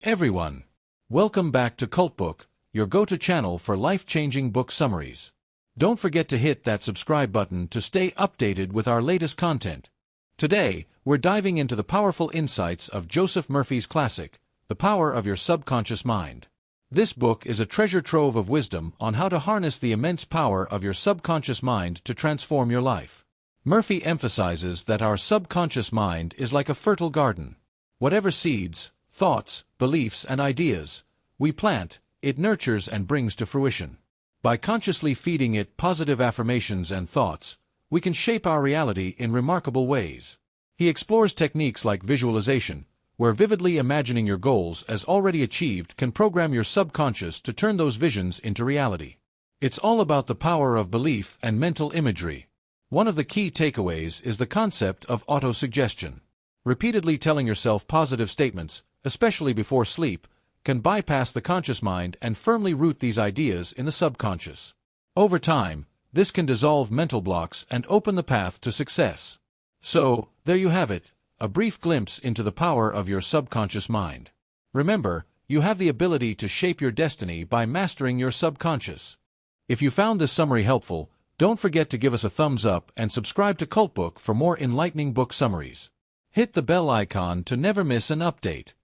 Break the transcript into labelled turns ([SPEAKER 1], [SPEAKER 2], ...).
[SPEAKER 1] everyone! Welcome back to Cultbook, your go-to channel for life-changing book summaries. Don't forget to hit that subscribe button to stay updated with our latest content. Today, we're diving into the powerful insights of Joseph Murphy's classic, The Power of Your Subconscious Mind. This book is a treasure trove of wisdom on how to harness the immense power of your subconscious mind to transform your life. Murphy emphasizes that our subconscious mind is like a fertile garden. Whatever seeds, thoughts, beliefs, and ideas we plant, it nurtures and brings to fruition. By consciously feeding it positive affirmations and thoughts, we can shape our reality in remarkable ways. He explores techniques like visualization, where vividly imagining your goals as already achieved can program your subconscious to turn those visions into reality. It's all about the power of belief and mental imagery. One of the key takeaways is the concept of autosuggestion. Repeatedly telling yourself positive statements, especially before sleep, can bypass the conscious mind and firmly root these ideas in the subconscious. Over time, this can dissolve mental blocks and open the path to success. So, there you have it, a brief glimpse into the power of your subconscious mind. Remember, you have the ability to shape your destiny by mastering your subconscious. If you found this summary helpful, don't forget to give us a thumbs up and subscribe to Cultbook for more enlightening book summaries. Hit the bell icon to never miss an update.